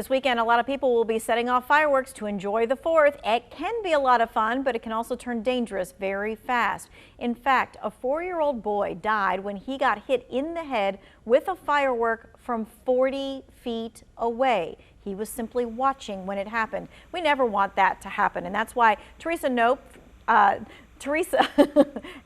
This weekend, a lot of people will be setting off fireworks to enjoy the 4th. It can be a lot of fun, but it can also turn dangerous very fast. In fact, a 4-year-old boy died when he got hit in the head with a firework from 40 feet away. He was simply watching when it happened. We never want that to happen, and that's why Teresa,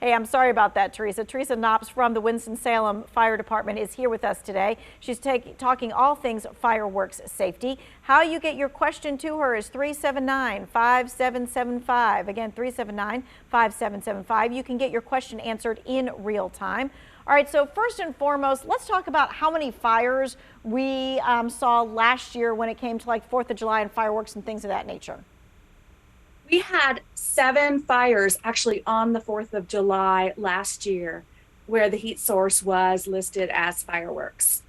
hey, I'm sorry about that, Teresa. Teresa Knops from the Winston-Salem Fire Department is here with us today. She's talking all things fireworks safety. How you get your question to her is 379-5775. Again, 379-5775. You can get your question answered in real time. All right, so first and foremost, let's talk about how many fires we saw last year when it came to like 4th of July and fireworks and things of that nature. We had 7 fires actually on the 4th of July last year where the heat source was listed as fireworks.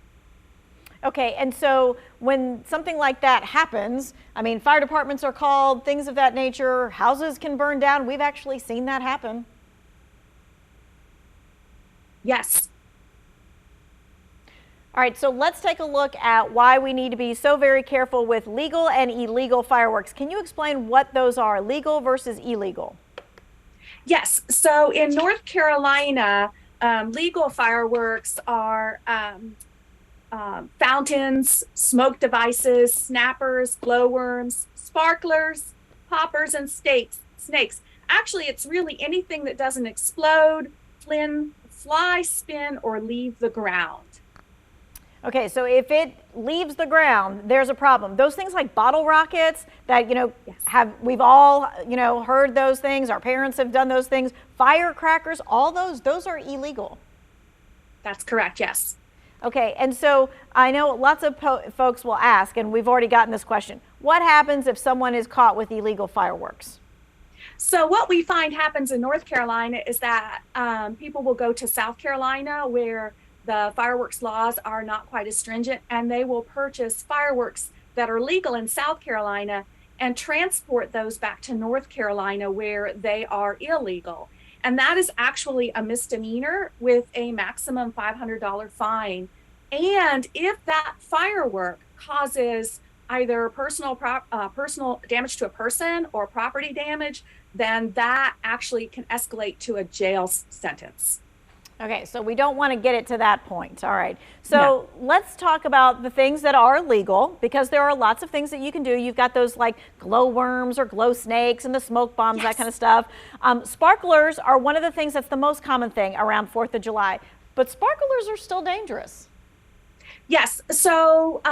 Okay, and so when something like that happens, I mean, fire departments are called, things of that nature, houses can burn down. We've actually seen that happen. Yes. All right, so let's take a look at why we need to be so very careful with legal and illegal fireworks. Can you explain what those are, legal versus illegal? Yes, so in North Carolina, legal fireworks are fountains, smoke devices, snappers, glowworms, sparklers, poppers, and snakes. Actually, it's really anything that doesn't explode, fly, spin, or leave the ground. Okay, so if it leaves the ground, there's a problem. Those things like bottle rockets that, yes, we've all, heard those things. Our parents have done those things. Firecrackers, all those are illegal. That's correct, yes. Okay, and so I know lots of folks will ask, and we've already gotten this question, what happens if someone is caught with illegal fireworks? So what we find happens in North Carolina is that people will go to South Carolina where the fireworks laws are not quite as stringent, and they will purchase fireworks that are legal in South Carolina and transport those back to North Carolina where they are illegal. And that is actually a misdemeanor with a maximum $500 fine. And if that firework causes either personal damage to a person or property damage, then that actually can escalate to a jail sentence. Okay, so we don't want to get it to that point. All right. So let's talk about the things that are legal, because there are lots of things that you can do. You've got those like glow worms or glow snakes and the smoke bombs, that kind of stuff. Sparklers are one of the things that's the most common thing around 4th of July, but sparklers are still dangerous. Yes. So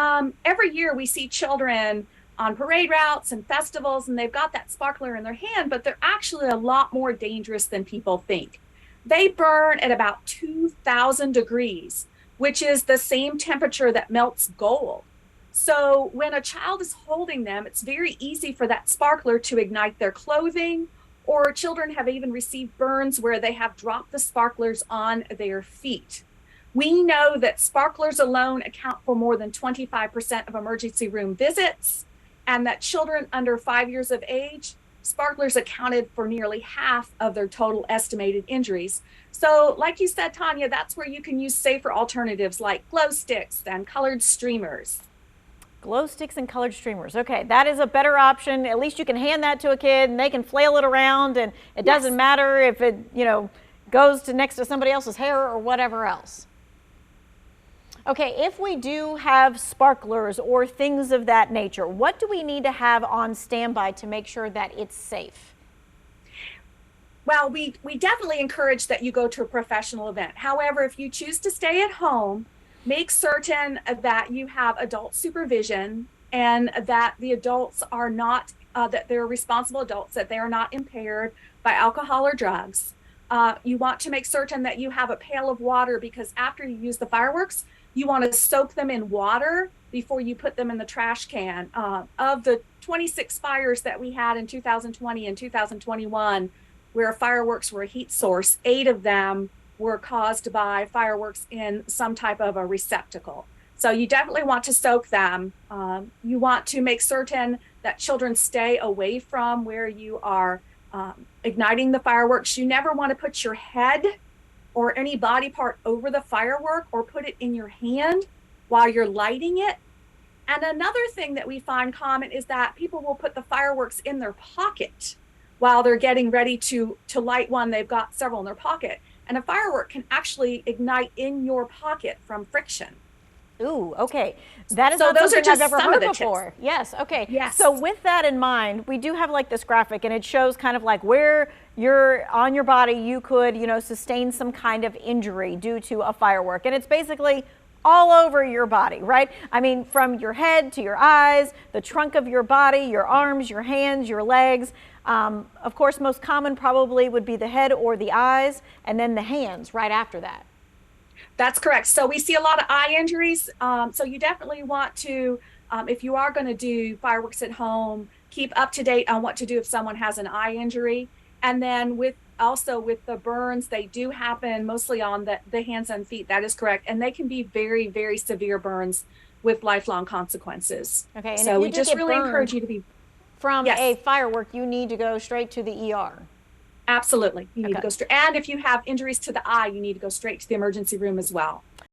every year we see children on parade routes and festivals, and they've got that sparkler in their hand, but they're actually a lot more dangerous than people think. They burn at about 2,000 degrees, which is the same temperature that melts gold. So when a child is holding them, it's very easy for that sparkler to ignite their clothing, or children have even received burns where they have dropped the sparklers on their feet. We know that sparklers alone account for more than 25% of emergency room visits, and that children under 5 years of age, sparklers accounted for nearly half of their total estimated injuries. So like you said, Tanya, that's where you can use safer alternatives like glow sticks and colored streamers. Glow sticks and colored streamers. Okay, that is a better option. At least you can hand that to a kid and they can flail it around, and it doesn't matter if it, goes to next to somebody else's hair or whatever else. Okay, if we do have sparklers or things of that nature, what do we need to have on standby to make sure that it's safe? Well, we definitely encourage that you go to a professional event. However, if you choose to stay at home, make certain that you have adult supervision and that the adults are not, that they're responsible adults, that they are not impaired by alcohol or drugs. You want to make certain that you have a pail of water, because after you use the fireworks, you want to soak them in water before you put them in the trash can. Of the 26 fires that we had in 2020 and 2021, where fireworks were a heat source, 8 of them were caused by fireworks in some type of a receptacle. So you definitely want to soak them. You want to make certain that children stay away from where you are igniting the fireworks. You never want to put your head or any body part over the firework or put it in your hand while you're lighting it. And another thing that we find common is that people will put the fireworks in their pocket while they're getting ready to light one. They've got several in their pocket. And a firework can actually ignite in your pocket from friction. Ooh, okay. That is So not those are something I've just ever some heard of the before. tips. Yes, okay. Yes. So with that in mind, we do have like this graphic, and it shows kind of like where you're on your body you could, you know, sustain some kind of injury due to a firework. And it's basically all over your body, right? I mean, from your head to your eyes, the trunk of your body, your arms, your hands, your legs. Of course, most common probably would be the head or the eyes, and then the hands right after that. That's correct. So we see a lot of eye injuries. So you definitely want to, if you are going to do fireworks at home, keep up to date on what to do if someone has an eye injury. And then also with the burns, they do happen mostly on the hands and feet. That is correct. And they can be very, very severe burns with lifelong consequences. Okay. And so if we you do just get really burned encourage you to be from yes. a firework, you need to go straight to the ER. Absolutely. You need Okay. to go straight. And if you have injuries to the eye, you need to go straight to the emergency room as well.